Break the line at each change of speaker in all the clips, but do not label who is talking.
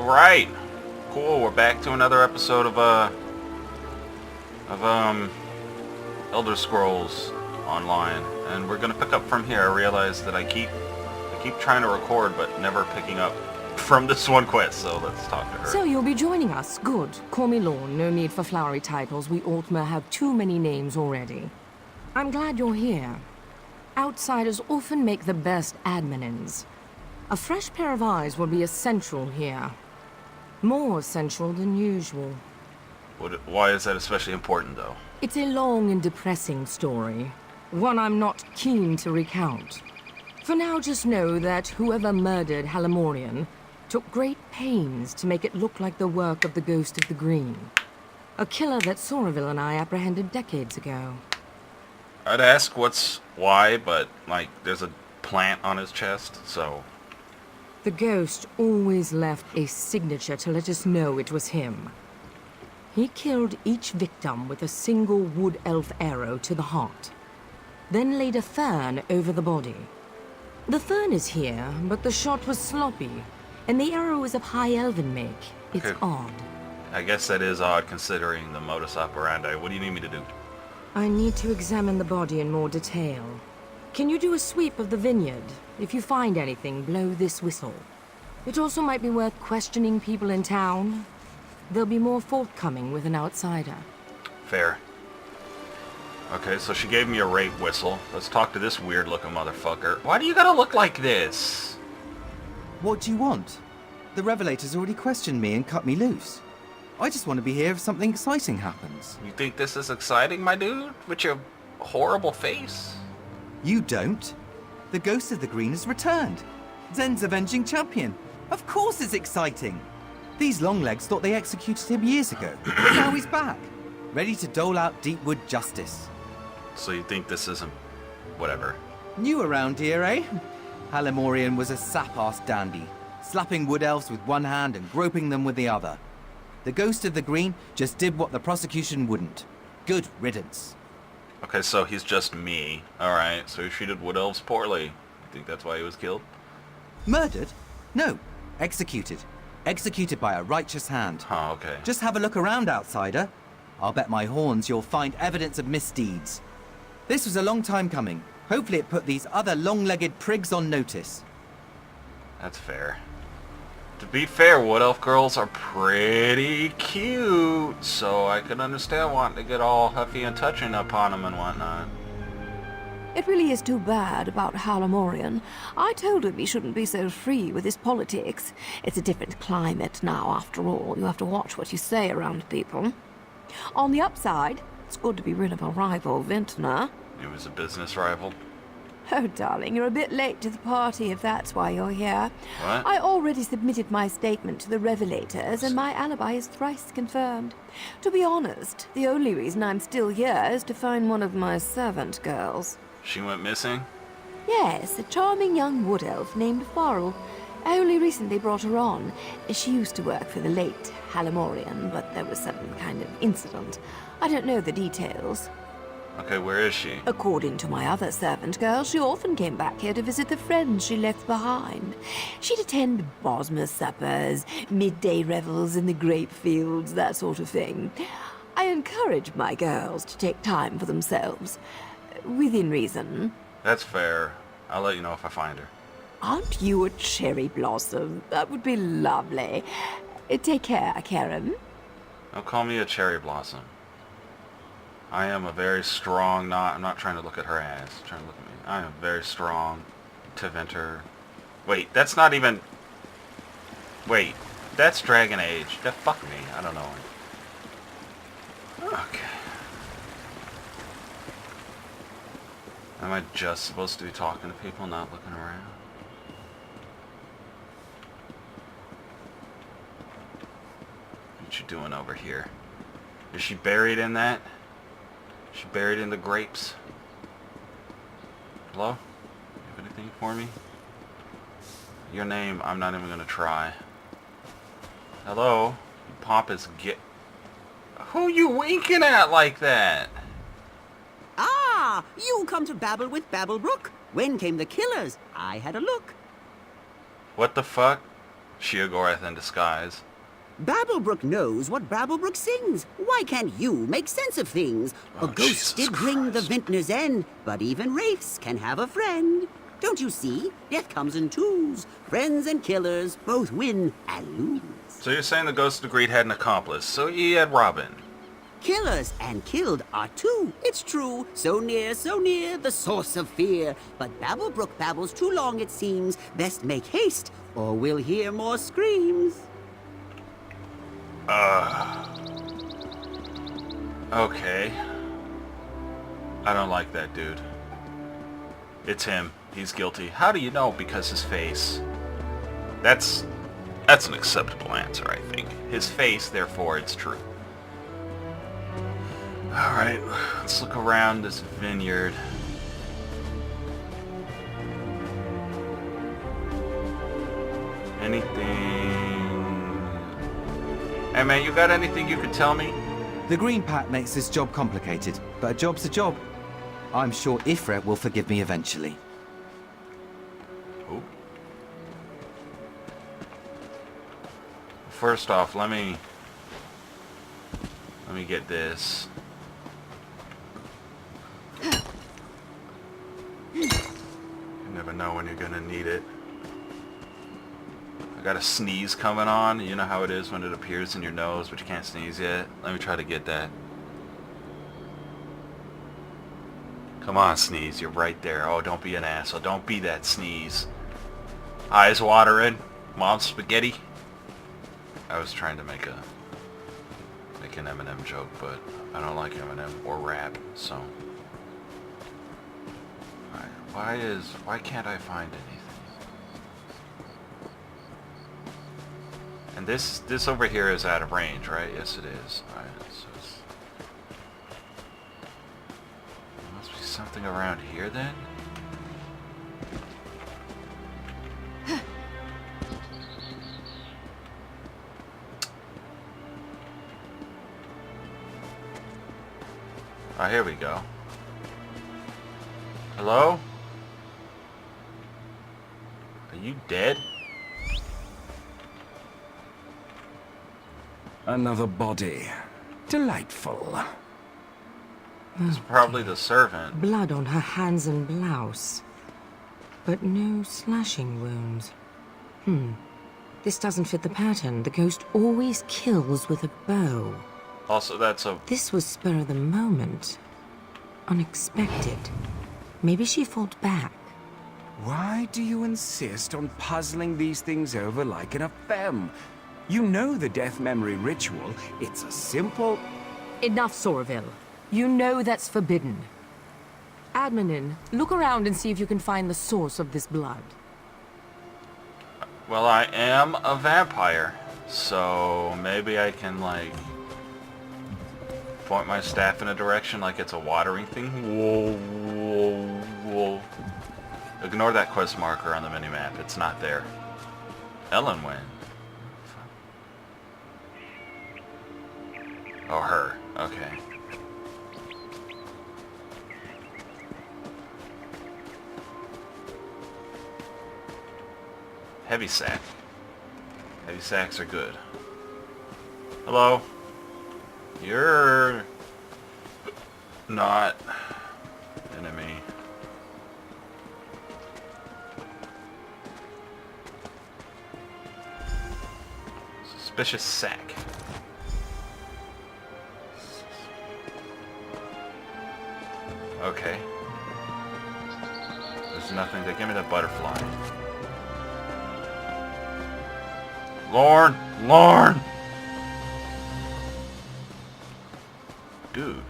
Alright. Cool, we're back to another episode of Elder Scrolls Online. And we're gonna pick up from here. I realize that I keep trying to record but never picking up from this one quest, so let's talk to her.
So you'll be joining us. Good. Call me Lorne. No need for flowery titles. We Altmer have too many names already. I'm glad you're here. Outsiders often make the best adminins. A fresh pair of eyes will be essential here. More essential than usual.
Why is that especially important, though?
It's a long and depressing story. One I'm not keen to recount. For now, just know that whoever murdered Halimorian took great pains to make it look like the work of the Ghost of the Green. A killer that Soraville and I apprehended decades ago.
I'd ask why, but, like, there's a plant on his chest, so...
The ghost always left a signature to let us know it was him. He killed each victim with a single wood elf arrow to the heart, then laid a fern over the body. The fern is here, but the shot was sloppy, and the arrow is of high elven make. It's
Okay.
odd.
I guess that is odd considering the modus operandi. What do you need me to do?
I need to examine the body in more detail. Can you do a sweep of the vineyard? If you find anything, blow this whistle. It also might be worth questioning people in town. They'll be more forthcoming with an outsider.
Fair. Okay, so she gave me a rape whistle. Let's talk to this weird-looking motherfucker. Why do you gotta look like this?
What do you want? The Revelators already questioned me and cut me loose. I just want to be here if something exciting happens.
You think this is exciting, my dude? With your horrible face?
You don't. The Ghost of the Green has returned. Zen's avenging champion. Of course it's exciting. These longlegs thought they executed him years ago. But now he's back, ready to dole out Deepwood justice.
So you think this isn't... whatever.
New around here, eh? Halimorian was a sap-ass dandy, slapping wood elves with one hand and groping them with the other. The Ghost of the Green just did what the prosecution wouldn't. Good riddance.
Okay, so he's just me. Alright, so he treated wood elves poorly. You think that's why he was killed?
Murdered? No, executed. Executed by a righteous hand.
Oh, okay.
Just have a look around, outsider. I'll bet my horns you'll find evidence of misdeeds. This was a long time coming. Hopefully it put these other long-legged prigs on notice.
That's fair. To be fair, wood elf girls are pretty cute, so I can understand wanting to get all huffy and touching upon them and whatnot.
It really is too bad about Halimorian. I told him he shouldn't be so free with his politics. It's a different climate now, after all. You have to watch what you say around people. On the upside, it's good to be rid of a rival, Vintner.
He was a business rival.
Oh, darling, you're a bit late to the party if that's why you're here.
What?
I already submitted my statement to the Revelators, and my alibi is thrice confirmed. To be honest, the only reason I'm still here is to find one of my servant girls.
She went missing?
Yes, a charming young wood elf named Farrell. I only recently brought her on. She used to work for the late Halimorian, but there was some kind of incident. I don't know the details.
Okay, where is she?
According to my other servant girl, she often came back here to visit the friends she left behind. She'd attend Bosmer suppers, midday revels in the grape fields, that sort of thing. I encourage my girls to take time for themselves. Within reason.
That's fair. I'll let you know if I find her.
Aren't you a cherry blossom? That would be lovely. Take care, Karen.
Don't call me a cherry blossom. I am a very strong, I'm not trying to look at her ass. I'm trying to look at me. I am very strong. Teventer. Wait, that's not even... Wait, that's Dragon Age. That fuck me. I don't know. Okay. Am I just supposed to be talking to people, not looking around? What you doing over here? Is she buried in that? Is she buried in the grapes? Hello? You have anything for me? Your name, I'm not even gonna try. Hello? You pompous git. Who you winking at like that?
Ah, you come to babble with Babblebrook? When came the killers? I had a look.
What the fuck? Sheogorath in disguise.
Babblebrook knows what Babblebrook sings. Why can't you make sense of things?
Oh,
A ghost
Jesus
did bring the
Christ.
vintner's end, but even wraiths can have a friend. Don't you see? Death comes in twos. Friends and killers both win and lose.
So you're saying the Ghost of the Greed had an accomplice, so he had Robin.
Killers and killed are two. It's true. So near, the source of fear. But Babblebrook babbles too long, it seems. Best make haste, or we'll hear more screams.
Okay. I don't like that dude. It's him. He's guilty. How do you know? Because his face. That's an acceptable answer, I think. His face, therefore it's true. Alright, let's look around this vineyard. Anything... Hey man, you got anything you could tell me?
The Green Pact makes this job complicated, but a job's a job. I'm sure Ifrit will forgive me eventually.
Oh. First off, let me get this. You never know when you're gonna need it. I got a sneeze coming on. You know how it is when it appears in your nose, but you can't sneeze yet? Let me try to get that. Come on, sneeze. You're right there. Oh, don't be an asshole. Don't be that sneeze. Eyes watering. Mom spaghetti. I was trying to make an Eminem joke, but I don't like Eminem or rap, so. Alright, why can't I find anything? And this over here is out of range, right? Yes, it is. Alright, so there must be something around here then? Oh, here we go. Hello? Are you dead?
Another body. Delightful.
It's probably the servant.
Blood on her hands and blouse. But no slashing wounds. This doesn't fit the pattern. The ghost always kills with a bow.
Also, that's a...
This was spur of the moment. Unexpected. Maybe she fought back.
Why do you insist on puzzling these things over like an femme? You know the death memory ritual. It's a simple...
Enough, Sorville. You know that's forbidden. Admin, look around and see if you can find the source of this blood.
Well, I am a vampire, so maybe I can, like, point my staff in a direction like it's a watering thing. Whoa, whoa, whoa. Ignore that quest marker on the minimap. It's not there. Ellen went. Oh, her. Okay. Heavy sack. Heavy sacks are good. Hello? You're not enemy. Suspicious sack. Okay. There's nothing there. Give me the butterfly. Lorne! Lorne! Dude.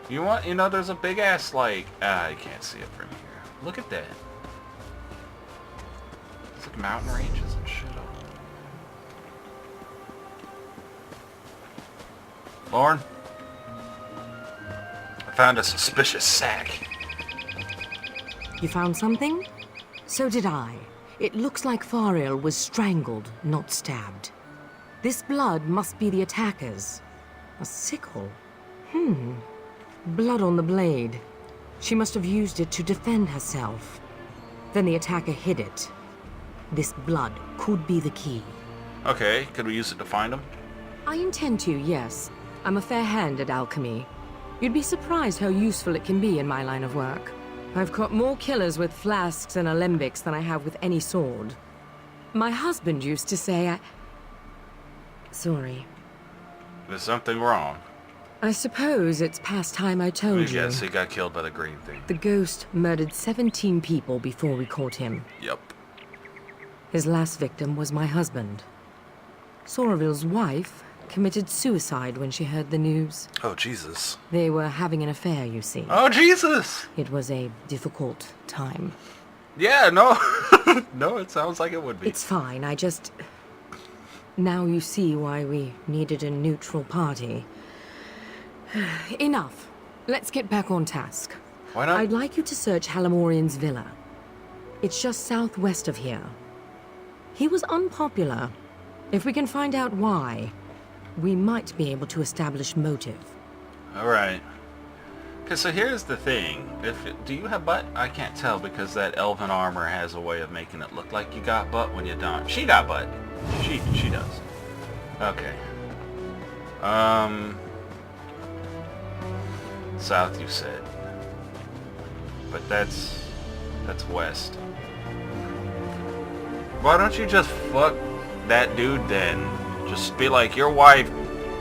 You know, there's a big ass, like, I can't see it from here. Look at that. It's like mountain ranges and shit up. Lorne? I found a suspicious sack.
You found something? So did I. It looks like Fariel was strangled, not stabbed. This blood must be the attacker's. A sickle? Blood on the blade. She must have used it to defend herself. Then the attacker hid it. This blood could be the key.
Okay, could we use it to find him?
I intend to, yes. I'm a fair hand at alchemy. You'd be surprised how useful it can be in my line of work. I've caught more killers with flasks and alembics than I have with any sword. My husband used to say Sorry.
There's something wrong.
I suppose it's past time I told you.
Yes, he got killed by the green thing.
The ghost murdered 17 people before we caught him.
Yep.
His last victim was my husband. Soraville's wife committed suicide when she heard the news.
Oh, Jesus.
They were having an affair, you see.
Oh, Jesus!
It was a difficult time.
Yeah, no. No, it sounds like it would be.
It's fine, I just... Now you see why we needed a neutral party. Enough. Let's get back on task.
Why not?
I'd like you to search Halamorian's villa. It's just southwest of here. He was unpopular. If we can find out why, we might be able to establish motive.
Alright. Okay, so here's the thing. Do you have butt? I can't tell because that elven armor has a way of making it look like you got butt when you don't. She got butt. She does. Okay. South you said. But that's west. Why don't you just fuck that dude then? Just be like, your wife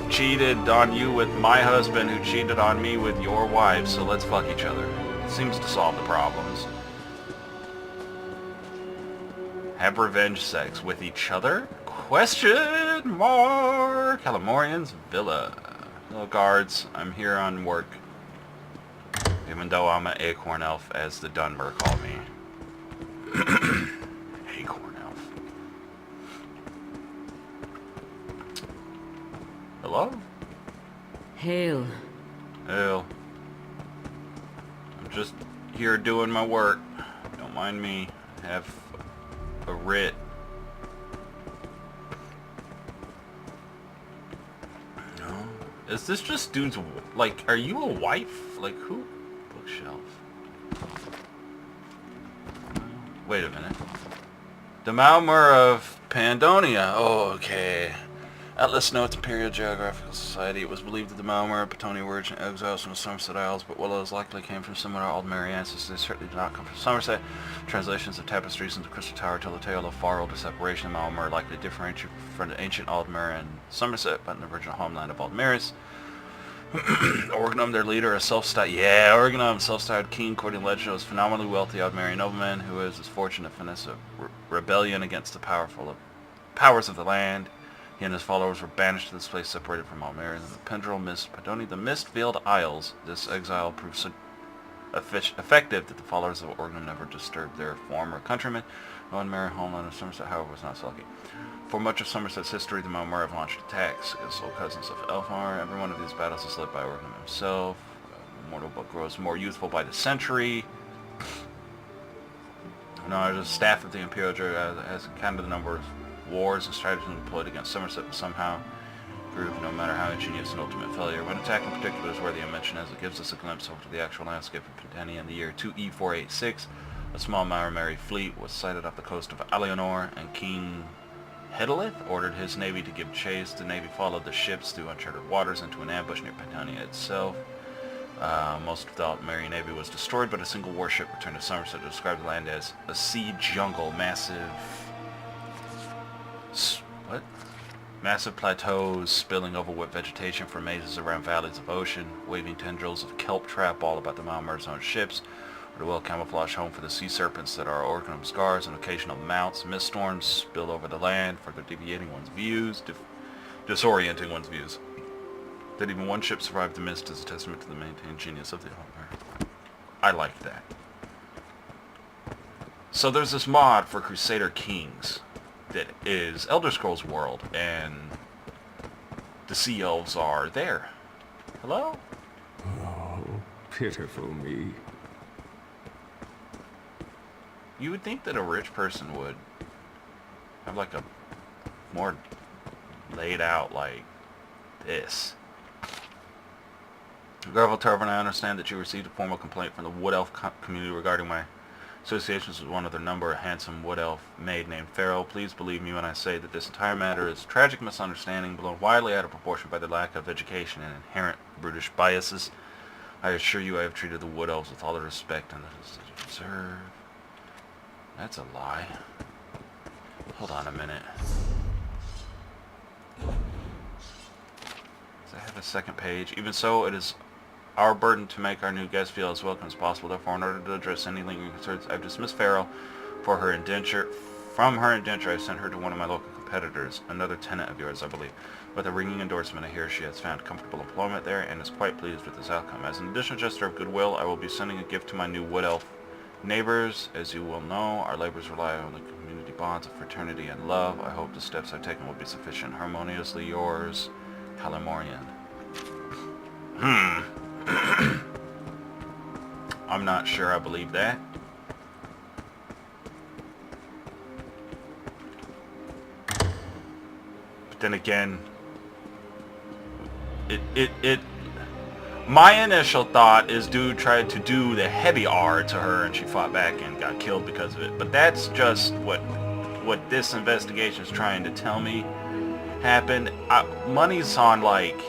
cheated on you with my husband who cheated on me with your wife, so let's fuck each other. Seems to solve the problems. Have revenge sex with each other? Question mark! Halamorian's villa. Hello guards, I'm here on work. Even though I'm an acorn elf, as the Dunmer called me. Acorn elf. Hello?
Hail.
Hail. I'm just here doing my work. Don't mind me. I have a writ. No. Is this just dude's... Like, are you a wife? Like, who? Bookshelf. Wait a minute. The Malmur of Pandonia. Oh, okay. Atlas notes Imperial Geographical Society. It was believed that the Malmur of Pandonia were originally exiles from the Summerset Isles, but while it was likely came from similar Aldmeri ancestors, they certainly did not come from Summerset. Translations of tapestries into Crystal Tower tell the tale of far older separation. The Malmur likely differentiate from the ancient Aldmer and Summerset, but in the original homeland of Aldmeris. Organum, their leader, a self-styled... Yeah, Organum, self-styled king, according to legend, was phenomenally wealthy Aldmeri nobleman who has his fortune to finesse a rebellion against the powers of the land. He and his followers were banished to this place separated from Aldmeri. The Pendrel Mist, Padonia, the Mist-Veiled Isles. This exile proved so effective that the followers of Organum never disturbed their former countrymen. Aldmeri, homeland of Somerset, however, was not so lucky. For much of Somerset's history, the Malmur have launched attacks against soul cousins of Elfar. Every one of these battles is led by Organum himself. The mortal book grows more youthful by the century. No, the staff of the Imperial Jury has counted the number of wars and stratagems employed against Somerset, but somehow prove no matter how ingenious an ultimate failure. When attack in particular is worthy of mention, as it gives us a glimpse over the actual landscape of Pentania in the year 2E486. A small Malmeri fleet was sighted off the coast of Alienor, and King Hedalith ordered his navy to give chase. The navy followed the ships through uncharted waters into an ambush near Pentania itself. Most of the Aldmeri navy was destroyed, but a single warship returned to Somerset to describe the land as a sea jungle, massive plateaus spilling over with vegetation for mazes around valleys of ocean, waving tendrils of kelp trap all about the Malmur's own ships, or the well-camouflaged home for the sea serpents that are Organum scars and occasional mounts. Mist storms spill over the land, further deviating one's views, disorienting one's views. That even one ship survived the mist is a testament to the maintained genius of the Aldmer. I like that. So there's this mod for Crusader Kings that is Elder Scrolls World, and the Sea Elves are there. Hello?
Oh, pitiful me.
You would think that a rich person would have like a more laid out like this. Garvel Tarvin, I understand that you received a formal complaint from the Wood Elf community regarding my associations with one other number, a handsome wood elf maid named Pharaoh. Please believe me when I say that this entire matter is a tragic misunderstanding, blown widely out of proportion by the lack of education and inherent brutish biases. I assure you I have treated the wood elves with all the respect and the they deserve. That's a lie. Hold on a minute. Does I have a second page? Even so, it is our burden to make our new guest feel as welcome as possible. Therefore, in order to address any lingering concerns, I've dismissed Pharaoh for her indenture. From her indenture, I sent her to one of my local competitors, another tenant of yours, I believe. With a ringing endorsement, I hear she has found comfortable employment there and is quite pleased with this outcome. As an additional gesture of goodwill, I will be sending a gift to my new wood elf neighbors. As you will know, our labors rely on the community bonds of fraternity and love. I hope the steps I've taken will be sufficient. Harmoniously yours, Halimorian. I'm not sure I believe that. But then again, my initial thought is dude tried to do the heavy R to her and she fought back and got killed because of it. But that's just what this investigation is trying to tell me happened. Money's on like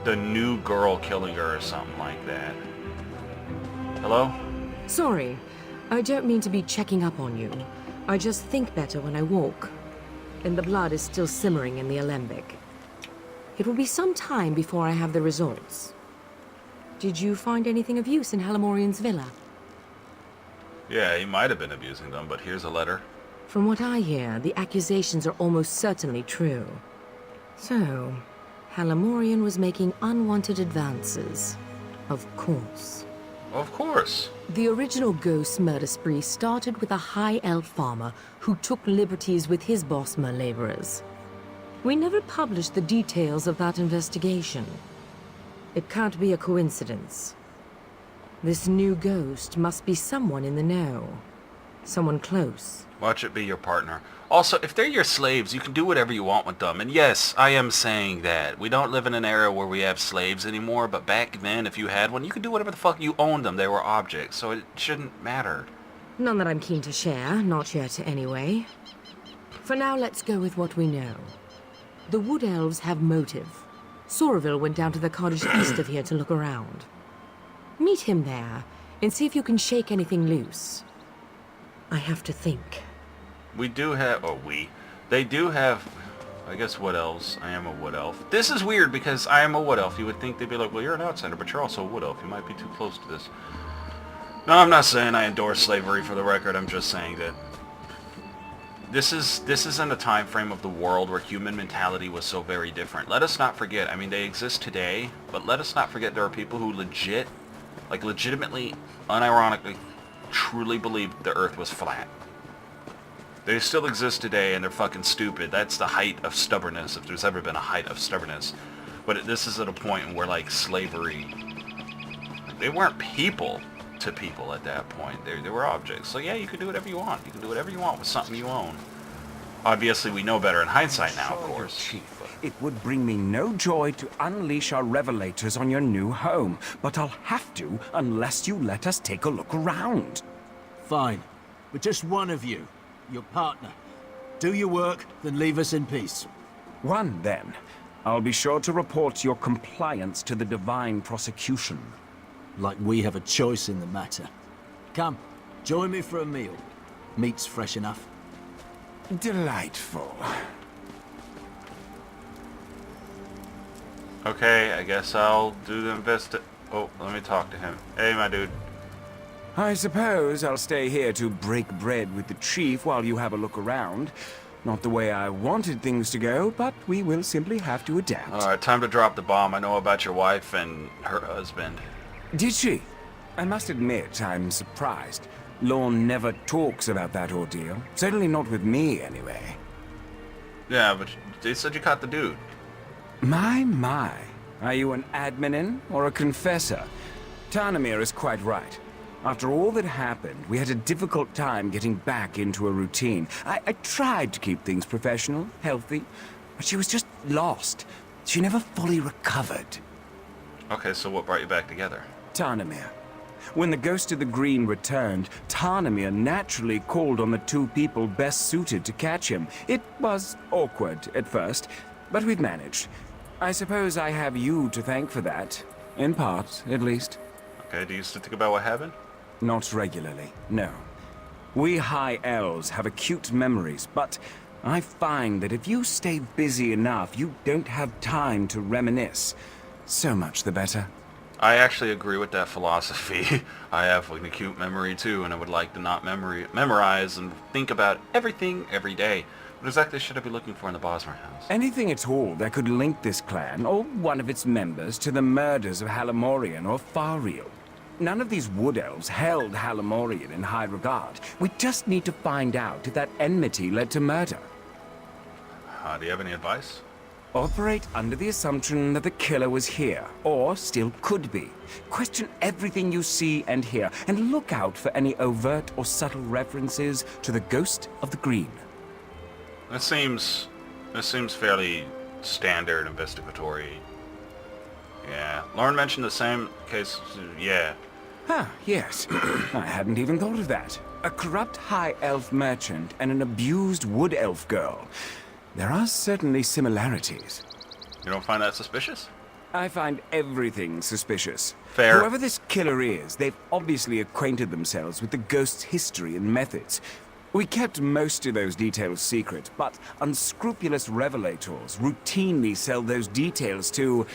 the new girl killing her or something like that. Hello?
Sorry, I don't mean to be checking up on you. I just think better when I walk. And the blood is still simmering in the alembic. It will be some time before I have the results. Did you find anything of use in Halimorian's villa?
Yeah, he might have been abusing them, but here's a letter.
From what I hear, the accusations are almost certainly true. So, Halimorian was making unwanted advances. Of course.
Of course.
The original ghost murder spree started with a high elf farmer who took liberties with his Bosmer laborers. We never published the details of that investigation. It can't be a coincidence. This new ghost must be someone in the know. Someone close.
Watch it be your partner. Also, if they're your slaves, you can do whatever you want with them. And yes, I am saying that. We don't live in an era where we have slaves anymore, but back then, if you had one, you could do whatever the fuck you owned them. They were objects, so it shouldn't matter.
None that I'm keen to share, not yet anyway. For now, let's go with what we know. The Wood Elves have motive. Soraville went down to the cottage east of here to look around. Meet him there, and see if you can shake anything loose. I have to think.
We do have... They do have... I guess Wood Elves. I am a Wood Elf. This is weird because I am a Wood Elf. You would think they'd be like, well, you're an outsider, but you're also a Wood Elf. You might be too close to this. No, I'm not saying I endorse slavery for the record. I'm just saying that this is in a time frame of the world where human mentality was so very different. Let us not forget, I mean, they exist today, but let us not forget there are people who legitimately, unironically, truly believed the earth was flat. They still exist today, and they're fucking stupid. That's the height of stubbornness, if there's ever been a height of stubbornness. But this is at a point where, like, slavery... They weren't people to people at that point. They were objects. So yeah, you can do whatever you want. You can do whatever you want with something you own. Obviously, we know better in hindsight now, of course.
Chief, it would bring me no joy to unleash our revelators on your new home, but I'll have to unless you let us take a look around.
Fine. But just one of you, your partner. Do your work, then leave us in peace.
One, then. I'll be sure to report your compliance to the Divine Prosecution.
Like we have a choice in the matter. Come, join me for a meal. Meat's fresh enough.
Delightful.
Okay, I guess I'll do the Oh, let me talk to him. Hey, my dude.
I suppose I'll stay here to break bread with the chief while you have a look around. Not the way I wanted things to go, but we will simply have to adapt.
Alright, time to drop the bomb. I know about your wife and her husband.
Did she? I must admit, I'm surprised. Lorne never talks about that ordeal. Certainly not with me, anyway.
Yeah, but they said you caught the dude.
My. Are you an adminin or a confessor? Tarnamir is quite right. After all that happened, we had a difficult time getting back into a routine. I tried to keep things professional, healthy, but she was just lost. She never fully recovered.
Okay, so what brought you back together?
Tarnamir. When the Ghost of the Green returned, Tarnamir naturally called on the two people best suited to catch him. It was awkward at first, but we've managed. I suppose I have you to thank for that. In part, at least.
Okay, do you still think about what happened?
Not regularly, no. We High Elves have acute memories, but I find that if you stay busy enough, you don't have time to reminisce. So much the better.
I actually agree with that philosophy. I have an acute memory too, and I would like to not memorize and think about everything every day. What exactly should I be looking for in the Bosmer house?
Anything at all that could link this clan, or one of its members, to the murders of Halamorian or Fariel. None of these Wood Elves held Halamorian in high regard. We just need to find out if that enmity led to murder.
Do you have any advice?
Operate under the assumption that the killer was here, or still could be. Question everything you see and hear, and look out for any overt or subtle references to the Ghost of the Green.
This seems fairly standard investigatory. Yeah. Lauren mentioned the same case. Yeah.
Ah, yes. I hadn't even thought of that. A corrupt High Elf merchant and an abused Wood Elf girl. There are certainly similarities.
You don't find that suspicious?
I find everything suspicious.
Fair.
Whoever this killer is, they've obviously acquainted themselves with the ghost's history and methods. We kept most of those details secret, but unscrupulous revelators routinely sell those details to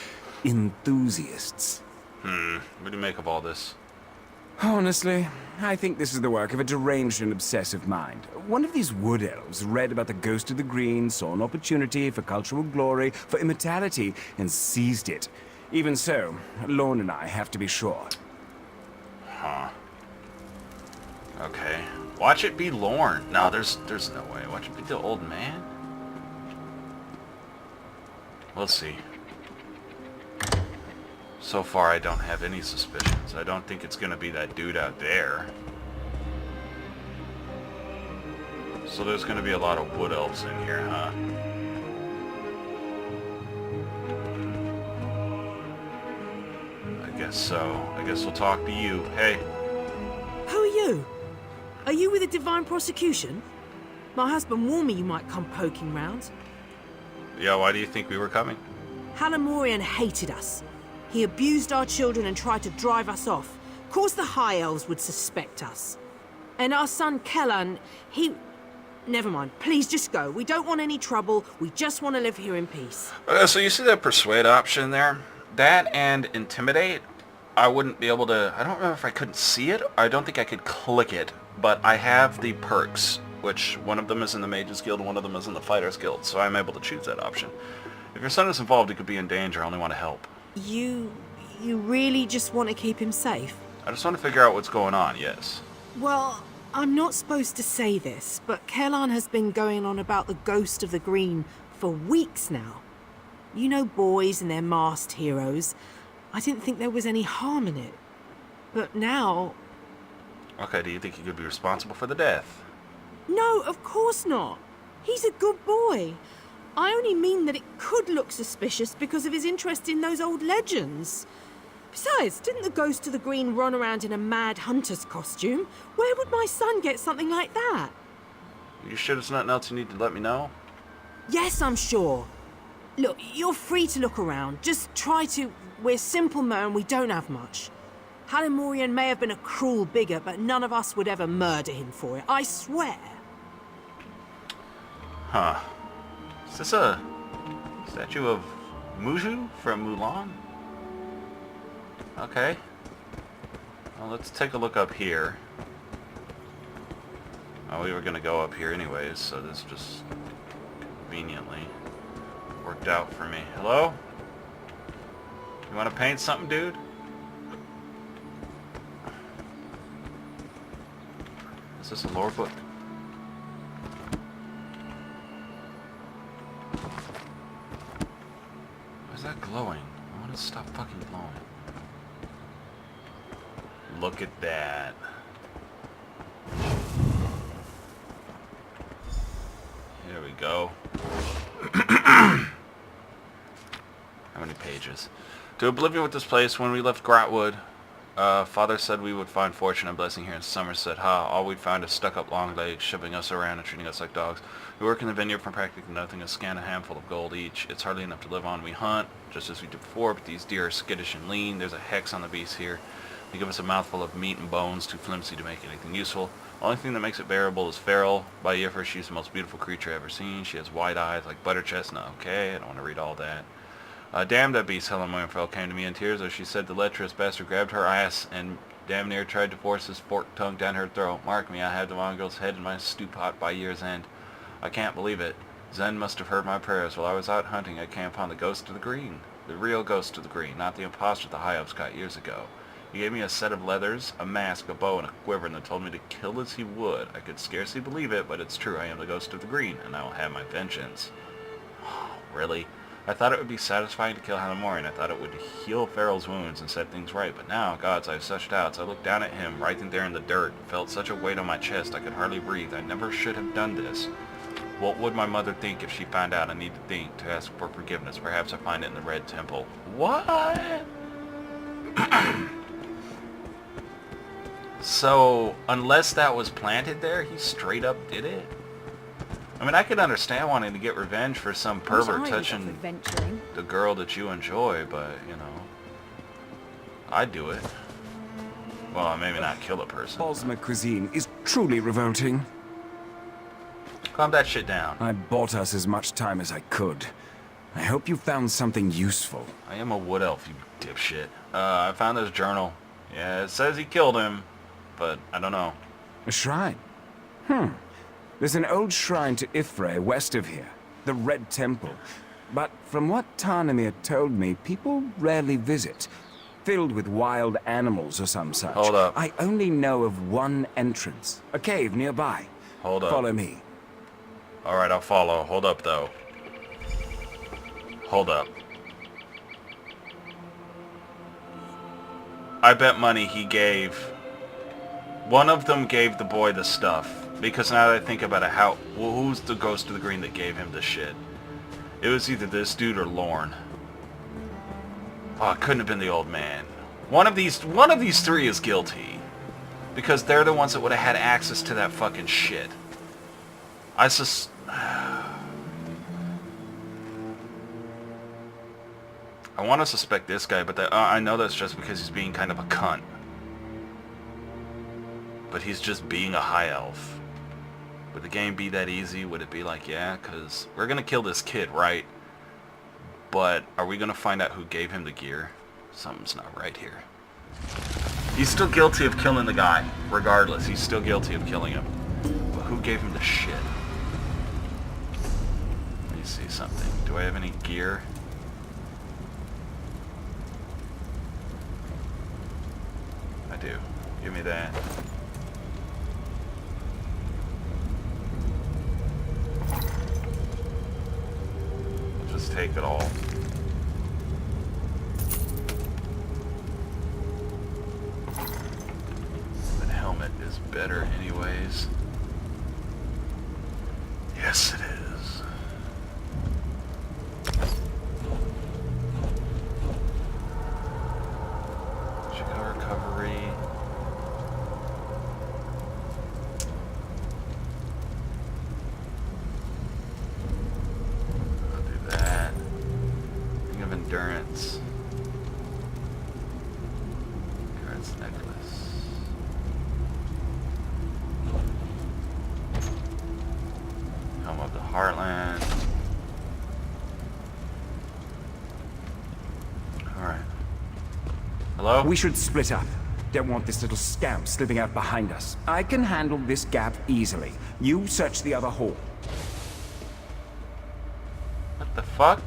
enthusiasts.
What do you make of all this?
Honestly, I think this is the work of a deranged and obsessive mind. One of these Wood Elves read about the Ghost of the Green, saw an opportunity for cultural glory, for immortality, and seized it. Even so, Lorne and I have to be sure.
Huh. Okay. Watch it be Lorne. No, there's no way. Watch it be the old man? Let's see. So far, I don't have any suspicions. I don't think it's gonna be that dude out there. So there's gonna be a lot of Wood Elves in here, huh? I guess so. I guess we'll talk to you. Hey.
Who are you? Are you with the Divine Prosecution? My husband warned me you might come poking round.
Yeah, why do you think we were coming?
Halamorian hated us. He abused our children and tried to drive us off. Of course the High Elves would suspect us. And our son Kellan, he... Never mind. Please, just go. We don't want any trouble. We just want to live here in peace.
So you see that persuade option there? That and intimidate? I wouldn't be able to... I don't remember if I couldn't see it. I don't think I could click it. But I have the perks, which one of them is in the Mages Guild, one of them is in the Fighters Guild, so I'm able to choose that option. If your son is involved, he could be in danger. I only want to help.
You really just want to keep him safe?
I just want to figure out what's going on, yes.
Well, I'm not supposed to say this, but Kellan has been going on about the Ghost of the Green for weeks now. You know boys and their masked heroes. I didn't think there was any harm in it. But now...
Okay, do you think he could be responsible for the death?
No, of course not. He's a good boy. I only mean that it could look suspicious because of his interest in those old legends. Besides, didn't the Ghost of the Green run around in a mad hunter's costume? Where would my son get something like that?
You sure there's nothing else you need to let me know?
Yes, I'm sure. Look, you're free to look around. Just try to... We're simple men, we don't have much. Halamorian may have been a cruel bigot, but none of us would ever murder him for it. I swear.
Huh. Is this a statue of Muju from Mulan? Okay. Well, let's take a look up here. Oh, we were going to go up here anyways, so this just conveniently worked out for me. Hello? You want to paint something, dude? Is this a lore book? Why is that glowing? I want to stop fucking glowing. Look at that. Here we go. How many pages? To oblivion with this place when we left Grotwood. Father said we would find fortune and blessing here in Summerset. Ha, all we'd find is stuck-up long legs, shoving us around and treating us like dogs. We work in the vineyard for practically nothing, a scant a handful of gold each. It's hardly enough to live on. We hunt, just as we did before, but these deer are skittish and lean. There's a hex on the beast here. They give us a mouthful of meat and bones, too flimsy to make anything useful. The only thing that makes it bearable is feral. By Yiffer, she's the most beautiful creature I've ever seen. She has white eyes like butter chestnut. Okay, I don't want to read all that. Damn that beast, Helen Moyenfeld came to me in tears as she said the lecherous bastard grabbed her ass and damn near tried to force his forked tongue down her throat. Mark me, I had the mongrel's head in my stew pot by year's end. I can't believe it. Zen must have heard my prayers. While I was out hunting, I came upon the ghost of the green. The real ghost of the green, not the imposter the high-ups got years ago. He gave me a set of leathers, a mask, a bow, and a quiver, and then told me to kill as he would. I could scarcely believe it, but it's true. I am the ghost of the green, and I will have my vengeance. Oh, really? I thought it would be satisfying to kill Halamorian. I thought it would heal Farrell's wounds and set things right. But now, gods, I have such doubts. I looked down at him, right there in the dirt, and felt such a weight on my chest I could hardly breathe. I never should have done this. What would my mother think if she found out I need to think to ask for forgiveness? Perhaps I find it in the Red Temple. What? So, unless that was planted there, he straight up did it? I mean, I could understand wanting to get revenge for some pervert touching the girl that you enjoy, but, you know, I'd do it. Well, maybe not kill a person.
Bosma cuisine is truly revolting.
Calm that shit down.
I bought us as much time as I could. I hope you found something useful.
I am a wood elf, you dipshit. I found this journal. Yeah, it says he killed him, but I don't know.
A shrine? There's an old shrine to Ifre west of here, the Red Temple. But from what Tarnamir told me, people rarely visit. Filled with wild animals or some such.
Hold up.
I only know of one entrance, a cave nearby.
Hold up.
Follow me.
Alright, I'll follow. Hold up, though. Hold up. I bet money he gave... One of them gave the boy the stuff. Because now that I think about it, who's the ghost of the green that gave him the shit? It was either this dude or Lorne. Oh, it couldn't have been the old man. One of these three is guilty. Because they're the ones that would have had access to that fucking shit. I want to suspect this guy, but I know that's just because he's being kind of a cunt. But he's just being a high elf. Would the game be that easy? Would it be like, yeah, because we're going to kill this kid, right? But are we going to find out who gave him the gear? Something's not right here. He's still guilty of killing the guy. Regardless, he's still guilty of killing him. But who gave him the shit? Let me see something. Do I have any gear? I do. Give me that. Just take it all. The helmet is better anyways. Yes, it is. Chicago recovery. Endurance. Endurance necklace. Helm of the Heartland. Alright. Hello?
We should split up. Don't want this little scamp slipping out behind us. I can handle this gap easily. You search the other hall.
What the fuck?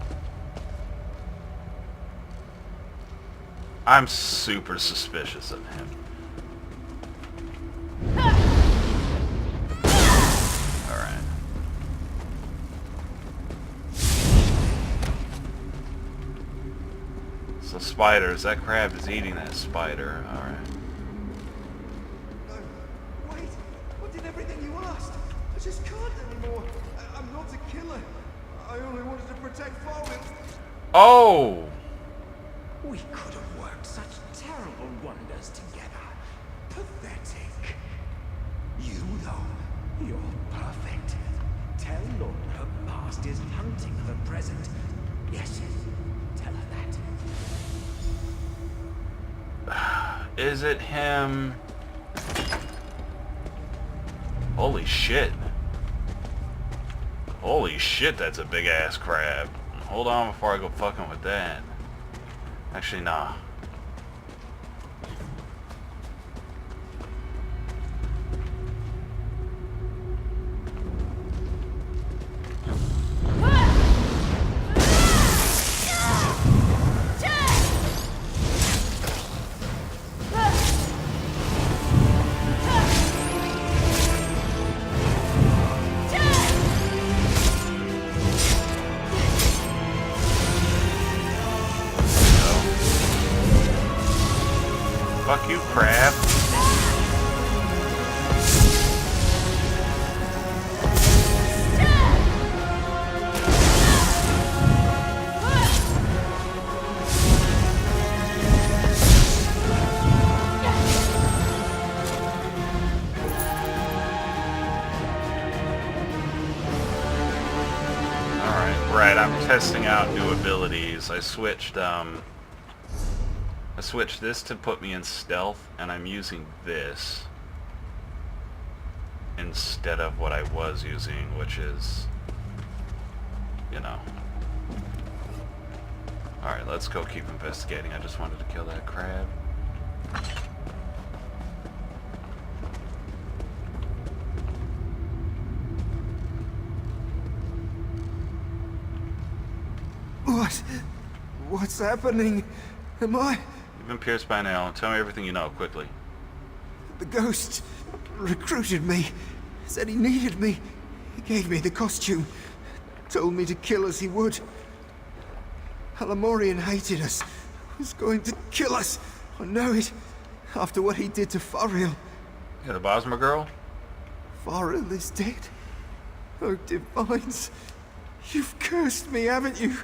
I'm super suspicious of him. Alright. So spiders, that crab is eating that spider. Alright.
No, wait! I did everything you asked! I just can't anymore! I'm not a killer! I only wanted to protect Farwell!
Oh!
We could have worked such
terrible wonders together. Pathetic. You, though, you're perfect. Tell Lauren her past is hunting her present. Yes, tell her that.
Is it him? Holy shit. Holy shit, that's a big ass crab. Hold on before I go fucking with that. Actually, nah. Fuck you, crab. Alright, right, I'm testing out new abilities. I switched this to put me in stealth, and I'm using this instead of what I was using, which is, you know. Alright, let's go keep investigating. I just wanted to kill that crab.
What's happening? Am I...
You've been pierced by an arrow. Tell me everything you know, quickly.
The ghost recruited me. Said he needed me. He gave me the costume. Told me to kill as he would. Halamorian hated us. Was going to kill us. I know it. After what he did to Fariel.
Yeah, the Bosma girl?
Fariel is dead. Oh, divines. You've cursed me, haven't you?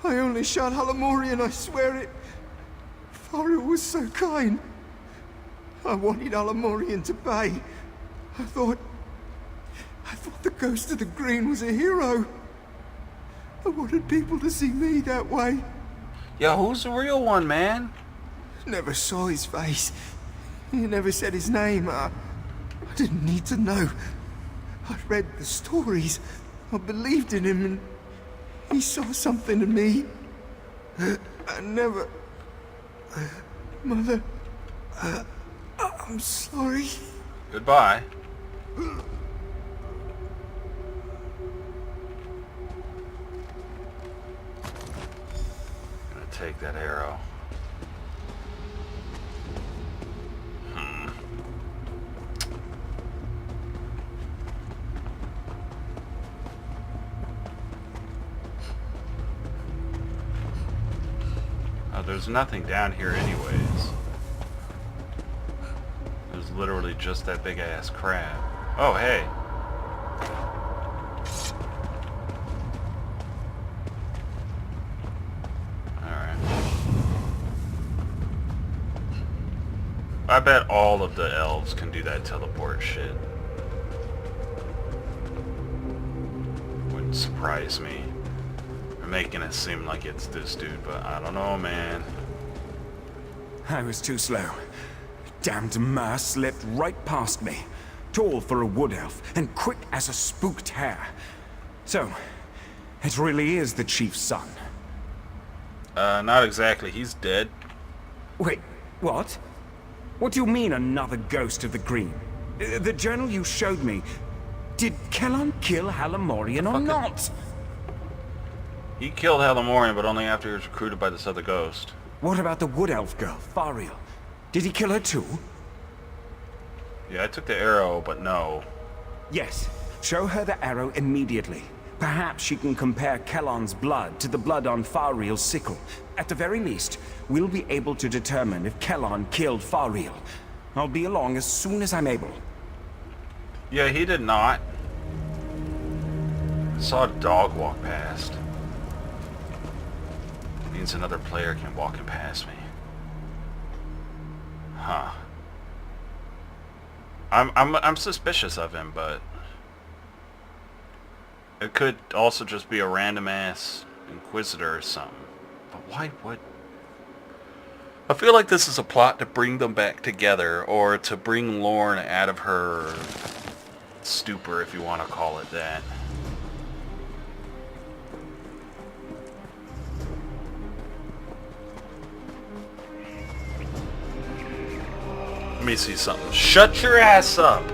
I only shot Halamorian, I swear it. Fariel was so kind. I wanted Halamorian to pay. I thought the Ghost of the Green was a hero. I wanted people to see me that way.
Yo, who's the real one, man?
Never saw his face. He never said his name. I didn't need to know. I read the stories. I believed in him, and he saw something in me. I never... Mother... I'm sorry.
Goodbye. Gonna take that arrow. Oh, there's nothing down here anyways. There's literally just that big ass crab. Oh, hey. Alright. I bet all of the elves can do that teleport shit. Wouldn't surprise me. They're making it seem like it's this dude, but I don't know, man.
I was too slow. Damned Mer slipped right past me. Tall for a wood elf, and quick as a spooked hare. So, it really is the chief's son.
Not exactly. He's dead.
Wait, what? What do you mean, another ghost of the green? The journal you showed me, did Kellan kill Halamorian or not?
He killed Halamorian, but only after he was recruited by this other ghost.
What about the wood elf girl, Fariel? Did he kill her too?
Yeah, I took the arrow, but no.
Yes. Show her the arrow immediately. Perhaps she can compare Kellan's blood to the blood on Fariel's sickle. At the very least, we'll be able to determine if Kellan killed Fariel. I'll be along as soon as I'm able.
Yeah, he did not. I saw a dog walk past. Means another player came walking past me. Huh. I'm suspicious of him, but it could also just be a random ass inquisitor or something. But why would... I feel like this is a plot to bring them back together, or to bring Lorne out of her stupor, if you want to call it that. Let me see something. Shut your ass up!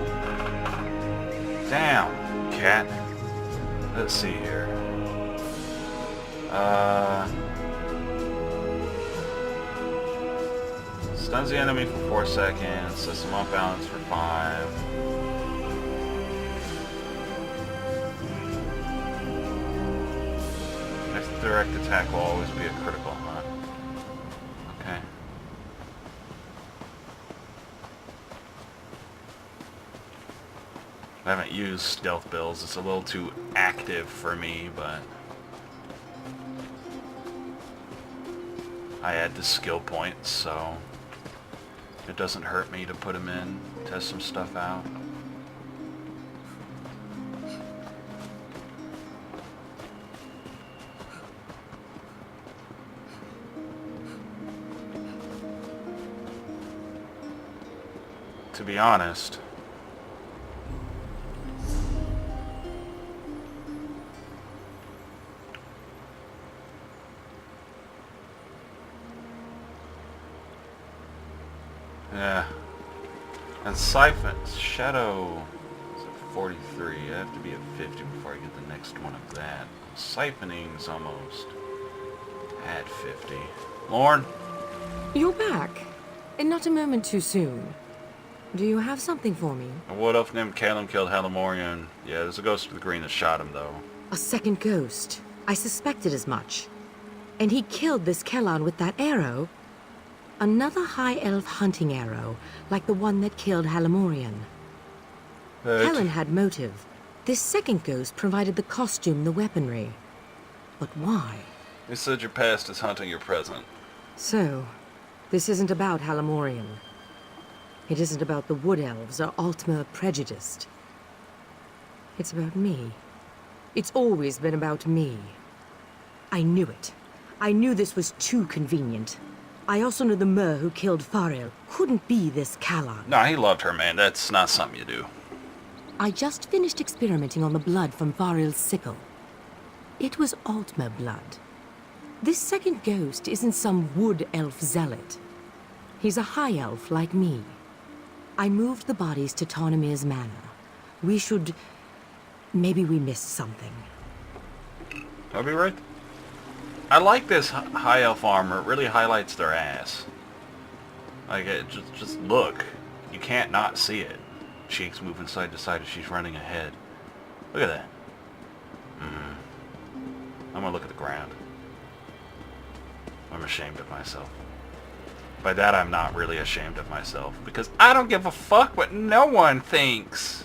Damn, cat. Let's see here. Stuns the enemy for 4 seconds. Sets them off balance for 5. Next direct attack will always be a critical, huh? Okay. I haven't used stealth bills. It's a little too active for me, but I add the skill points, so it doesn't hurt me to put them in, test some stuff out. To be honest, yeah. And Siphon's Shadow is at 43. I have to be at 50 before I get the next one of that. Siphoning's almost at 50. Lorne?
You're back. And not a moment too soon. Do you have something for me?
A wood elf named Calum killed Halimorian. Yeah, there's a ghost of the green that shot him, though.
A second ghost. I suspected as much. And he killed this Kellan with that arrow. Another high elf hunting arrow, like the one that killed Halimorian. Helen had motive. This second ghost provided the costume, the weaponry. But why?
You said your past is hunting your present.
So, this isn't about Halimorian. It isn't about the Wood Elves or Altmer prejudiced. It's about me. It's always been about me. I knew it. I knew this was too convenient. I also knew the Mer who killed Faril couldn't be this Callan.
Nah, he loved her, man. That's not something you do.
I just finished experimenting on the blood from Faril's sickle. It was Altmer blood. This second ghost isn't some Wood Elf zealot. He's a high elf like me. I moved the bodies to Tarnamir's manor. We should... Maybe we missed something.
I'll be right. I like this high elf armor. It really highlights their ass. Like, it just look. You can't not see it. Cheeks moving side to side as she's running ahead. Look at that. I'm gonna look at the ground. I'm ashamed of myself. By that, I'm not really ashamed of myself, because I don't give a fuck what no one thinks.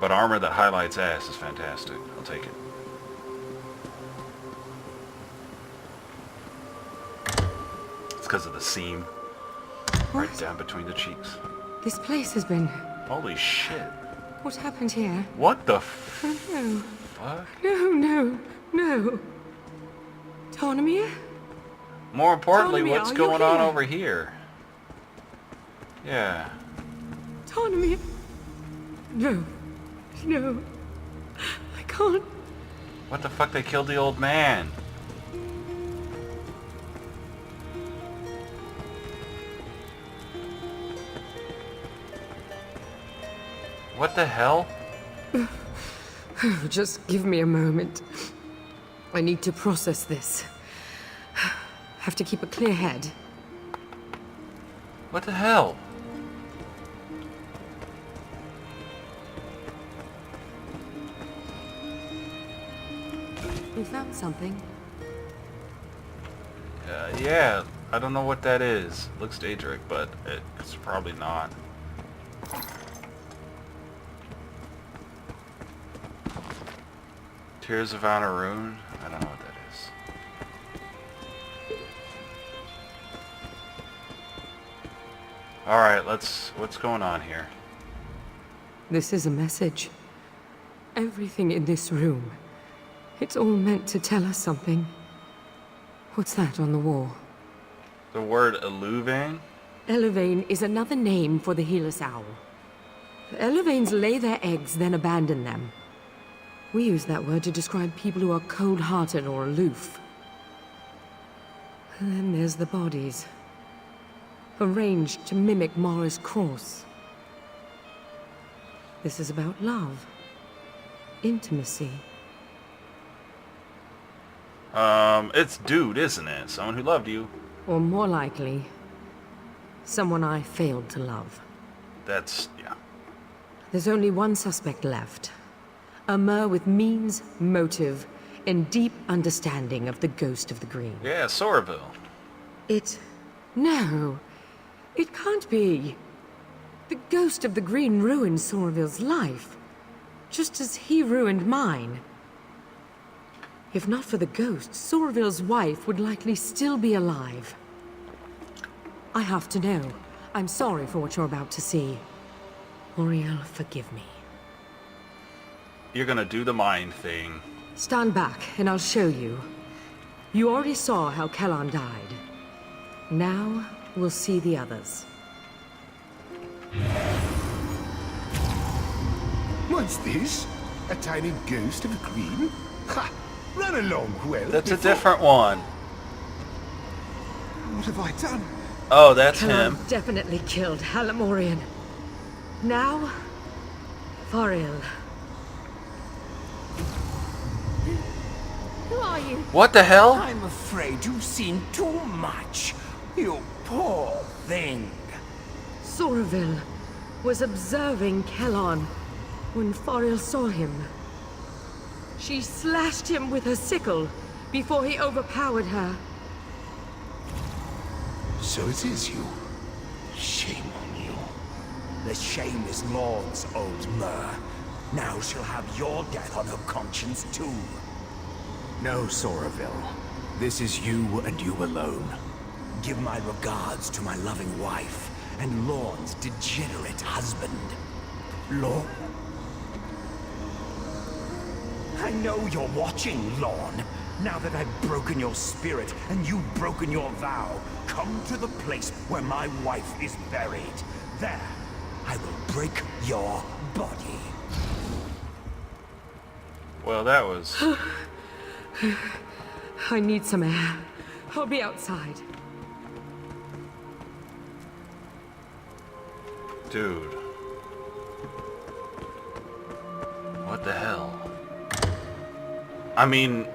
But armor that highlights ass is fantastic. I'll take it. It's because of the seam right
What?
down between the cheeks.
This place has been...
Holy shit.
What happened here?
What the
No.
fuck?
No. Tarnamir?
More importantly,
Tarnamir,
what's
are you
going on
here?
over here? Yeah.
Tarnamir? No. I can't.
What the fuck? They killed the old man. What the hell?
Just give me a moment. I need to process this. Have to keep a clear head.
What the hell?
You found something?
Yeah, I don't know what that is. Looks Daedric, but it's probably not. Tears of Anarune? I don't know what that is. Alright, what's going on here?
This is a message. Everything in this room. It's all meant to tell us something. What's that on the wall?
The word Eluvane?
Eluvane is another name for the Helus owl. Eluvanes lay their eggs, then abandon them. We use that word to describe people who are cold-hearted or aloof. And then there's the bodies. Arranged to mimic Mara's cross. This is about love. Intimacy.
It's dude, isn't it? Someone who loved you.
Or more likely, someone I failed to love.
That's, yeah.
There's only one suspect left. A mer with means, motive, and deep understanding of the ghost of the green.
Yeah, Soraville.
No. It can't be. The ghost of the green ruined Soraville's life. Just as he ruined mine. If not for the ghost, Soraville's wife would likely still be alive. I have to know. I'm sorry for what you're about to see. Auriel, forgive me.
You're gonna do the mind thing.
Stand back, and I'll show you. You already saw how Kellan died. Now, we'll see the others.
What's this? A tiny ghost of a queen? Ha! Run along, well.
That's a different one.
What have I done?
Oh, that's
Kellan
him.
definitely killed Halamorian. Now, Fariel.
Who are you?
What the hell?
I'm afraid you've seen too much. You poor thing.
Soraville was observing Kellan when Fariel saw him. She slashed him with her sickle before he overpowered her.
So it is you. Shame on you.
The shame is Lord's, old Mer. Now she'll have your death on her conscience, too. No, Soraville. This is you and you alone. Give my regards to my loving wife and Lorne's degenerate husband. Lorne? I know you're watching, Lorne. Now that I've broken your spirit and you've broken your vow, come to the place where my wife is buried. There, I will break your body.
Well, that was...
I need some air. I'll be outside.
Dude. What the hell? I mean,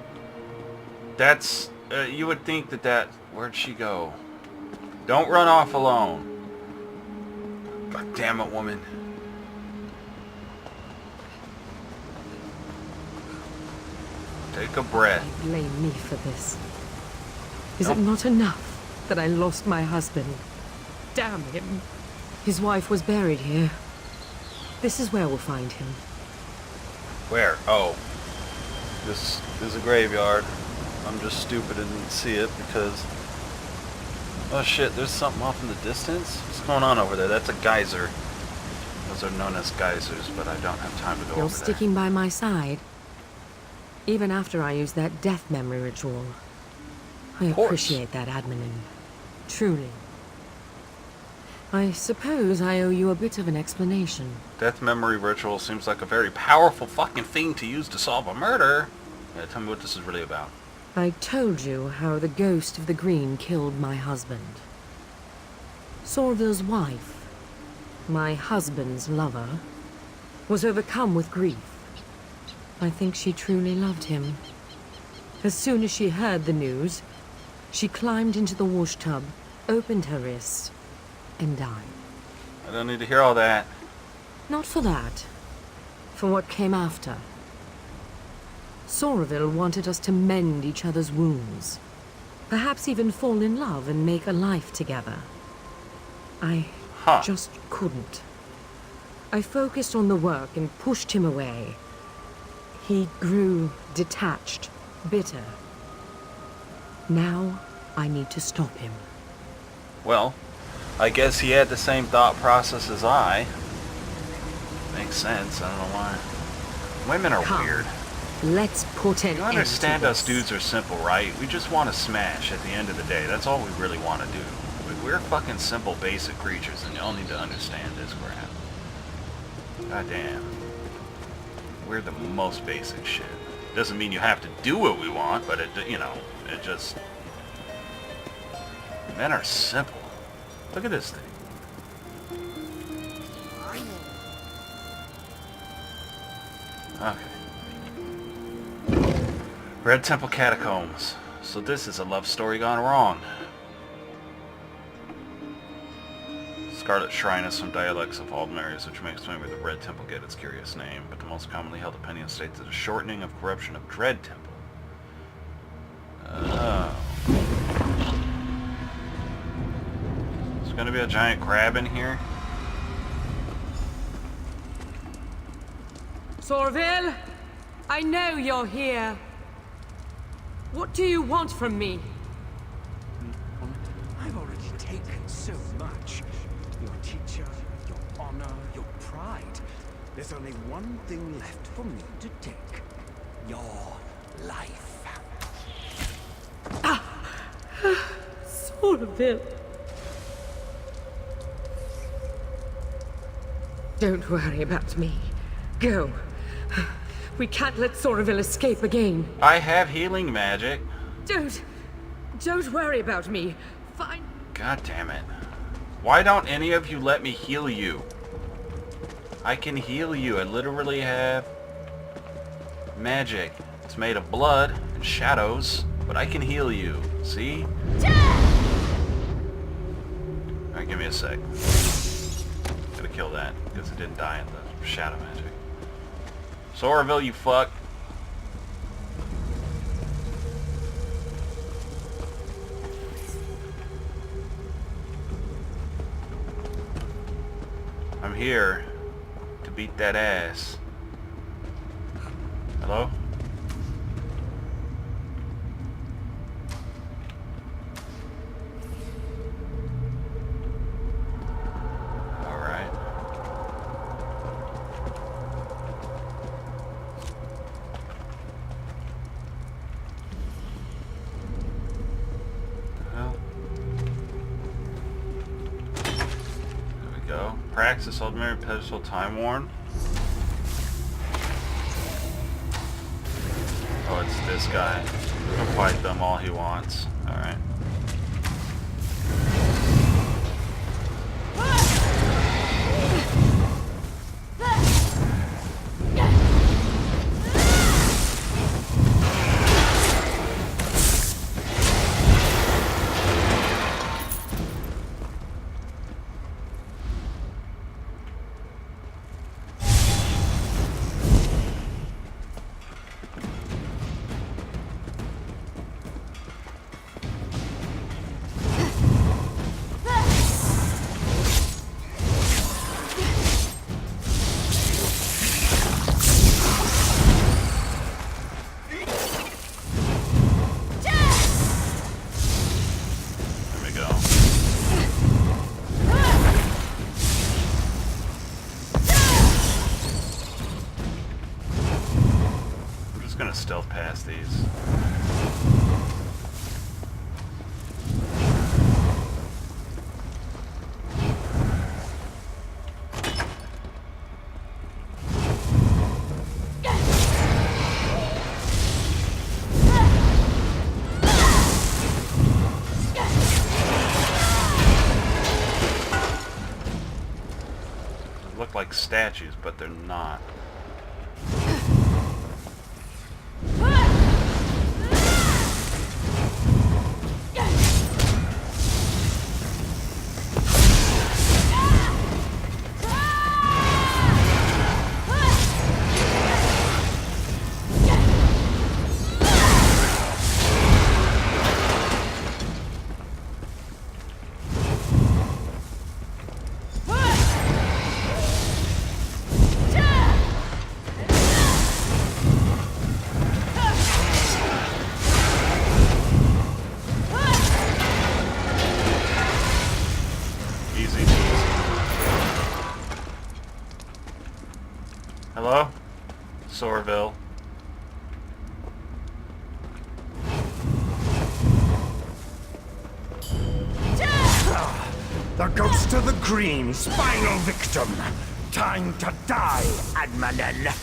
that's... you would think that... Where'd she go? Don't run off alone. God damn it, woman. Take a breath.
You blame me for this. Is it not enough that I lost my husband? Damn him. His wife was buried here. This is where we'll find him.
Where? Oh. This is a graveyard. I'm just stupid and didn't see it because... Oh shit, there's something off in the distance? What's going on over there? That's a geyser. Those are known as geysers, but I don't have time to go
You're
over there.
sticking by my side. Even after I used that death memory ritual. I
course.
appreciate that, admin. Truly. I suppose I owe you a bit of an explanation.
Death memory ritual seems like a very powerful fucking thing to use to solve a murder. Yeah, tell me what this is really about.
I told you how the ghost of the green killed my husband. Soraville's wife, my husband's lover, was overcome with grief. I think she truly loved him. As soon as she heard the news, she climbed into the wash tub, opened her wrist, and died.
I don't need to hear all that.
Not for that. For what came after. Soraville wanted us to mend each other's wounds. Perhaps even fall in love and make a life together. I just couldn't. I focused on the work and pushed him away. He grew detached, bitter. Now, I need to stop him.
Well, I guess he had the same thought process as I. Makes sense. I don't know why. Women are
Come.
weird.
Let's put an
You
end
understand
to
us
this.
dudes are simple, right? We just want to smash at the end of the day. That's all we really want to do. We're fucking simple, basic creatures, and y'all need to understand this crap. God damn. We're the most basic shit. Doesn't mean you have to do what we want, but it, you know, it just... Men are simple. Look at this thing. Okay. Red Temple Catacombs. So this is a love story gone wrong. Scarlet Shrine is some dialects of all areas, which may explain where the Red Temple get its curious name, but the most commonly held opinion states that a shortening of corruption of Dread Temple. Oh. There's gonna be a giant crab in here?
Sorville, I know you're here. What do you want from me?
I've already taken so much. Your teacher, your honor, your pride. There's only one thing left for me to take. Your life.
Sorville. Don't worry about me. Go. We can't let Sorville escape again.
I have healing magic.
Don't worry about me. Fine.
God damn it. Why don't any of you let me heal you? I can heal you. I literally have magic. It's made of blood and shadows, but I can heal you. See? Alright, give me a sec. Gotta kill that, because it didn't die in the shadow magic. Sorville, you fuck. I'm here to beat that ass. Hello? Alright. Well. There we go. Praxis, Old Mary, Pedestal, Time Worn. Oh, it's this guy. He'll fight them all he wants. Alright. There we go. I'm just gonna stealth past these. They look like statues, but they're not. Sorville.
The ghost of the Green's final victim. Time to die, Admiral.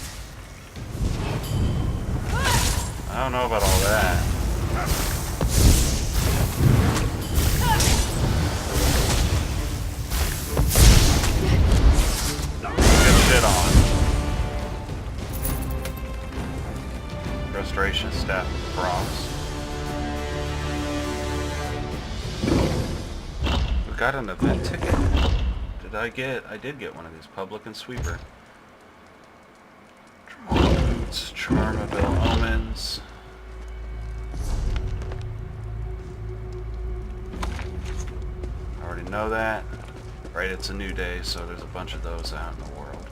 I don't know about all that. Good shit on. Restoration staff of Frost. We got an event ticket. I did get one of these, public and sweeper. Boots, Charmabelle Omens. I already know that. Right, it's a new day, so there's a bunch of those out in the world.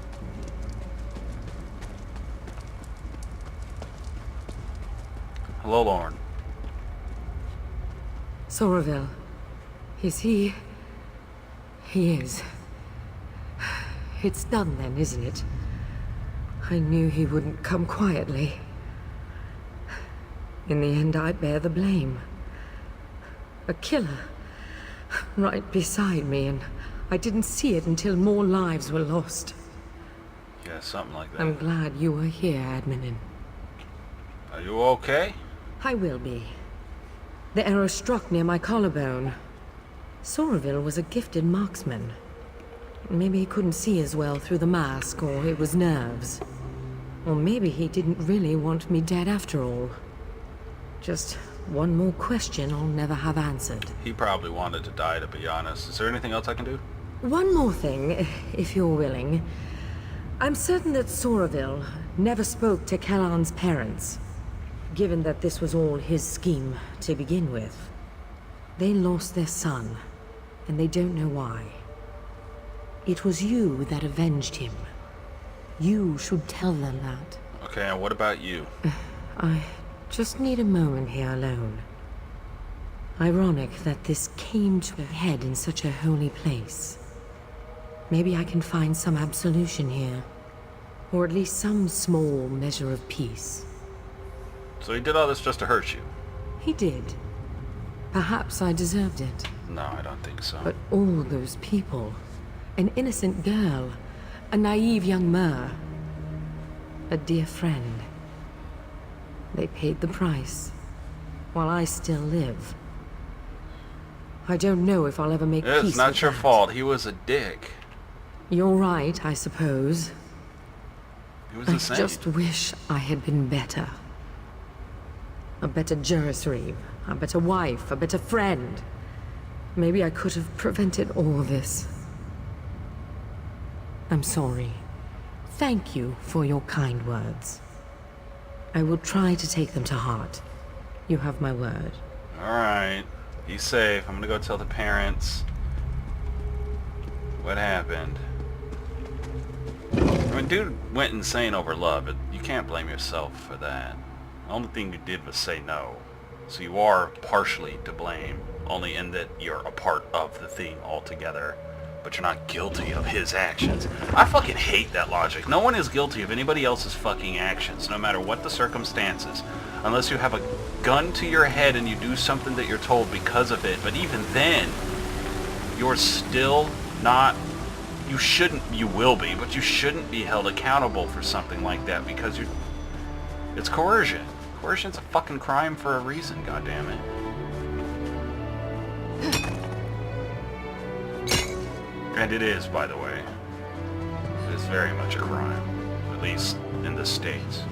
Hello, Lauren.
Sorreville. Is he... He is. It's done then, isn't it? I knew he wouldn't come quietly. In the end, I bear the blame. A killer. Right beside me, and I didn't see it until more lives were lost.
Yeah, something like that.
I'm glad you were here, Admin.
Are you okay?
I will be. The arrow struck near my collarbone. Sorreville was a gifted marksman. Maybe he couldn't see as well through the mask, or it was nerves. Or maybe he didn't really want me dead after all. Just one more question I'll never have answered.
He probably wanted to die, to be honest. Is there anything else I can do?
One more thing, if you're willing. I'm certain that Sorreville never spoke to Kellan's parents, given that this was all his scheme to begin with. They lost their son, and they don't know why. It was you that avenged him. You should tell them that.
Okay, and what about you?
I just need a moment here alone. Ironic that this came to a head in such a holy place. Maybe I can find some absolution here. Or at least some small measure of peace.
So he did all this just to hurt you?
He did. Perhaps I deserved it.
No, I don't think so.
But all those people... An innocent girl, a naive young Mer, a dear friend. They paid the price, while I still live. I don't know if I'll ever make peace with
It's not your
that.
fault. He was a dick.
You're right, I suppose.
He was
I
the same.
just wish I had been better. A better Jurisreeve, a better wife, a better friend. Maybe I could have prevented all this. I'm sorry. Thank you for your kind words. I will try to take them to heart. You have my word.
Alright. Be safe. I'm gonna go tell the parents what happened. I mean, dude went insane over love, but you can't blame yourself for that. The only thing you did was say no. So you are partially to blame, only in that you're a part of the thing altogether. But you're not guilty of his actions. I fucking hate that logic. No one is guilty of anybody else's fucking actions, no matter what the circumstances. Unless you have a gun to your head and you do something that you're told because of it. But even then, you're still not... You will be, but you shouldn't be held accountable for something like that because you're... It's coercion. Coercion's a fucking crime for a reason, goddammit. And it is, by the way. It is very much a crime. At least in the States.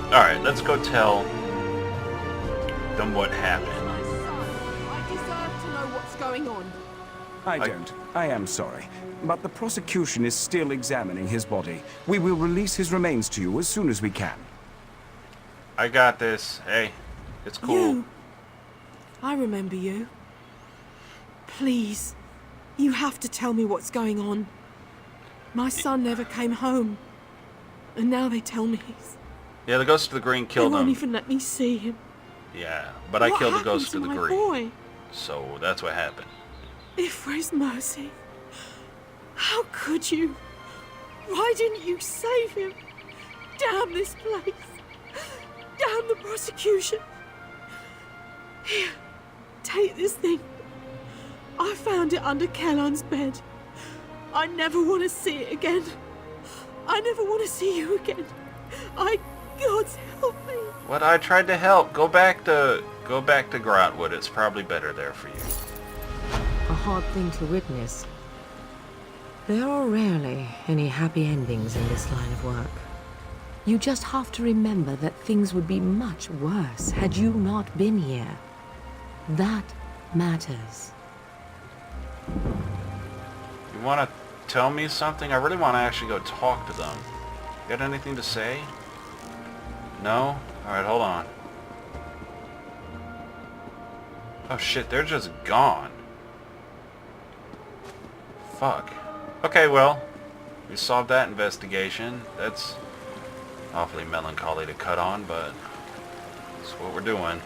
Alright, let's go tell them what happened.
My son, I deserve to know what's going on.
I don't. I am sorry. But the prosecution is still examining his body. We will release his remains to you as soon as we can.
I got this. Hey, it's cool.
You. I remember you. Please, you have to tell me what's going on. My son never came home. And now they tell me he's...
Yeah, the Ghost of the Green
They
killed
won't
him.
even let me see him.
Yeah, but I
What
killed the
happened
Ghost
to
of the
my
Green.
boy?
So that's what happened.
Ifre's mercy. How could you? Why didn't you save him? Damn this place. Damn the prosecution. Here, take this thing. I found it under Kellon's bed. I never want to see it again. I never want to see you again. God help me.
What? I tried to help. Go back to Grotwood. It's probably better there for you.
A hard thing to witness. There are rarely any happy endings in this line of work. You just have to remember that things would be much worse had you not been here. That matters.
You want to tell me something? I really want to actually go talk to them. Got anything to say? No? Alright, hold on. Oh shit, they're just gone. Fuck. Okay, well, we solved that investigation. That's awfully melancholy to cut on, but that's what we're doing.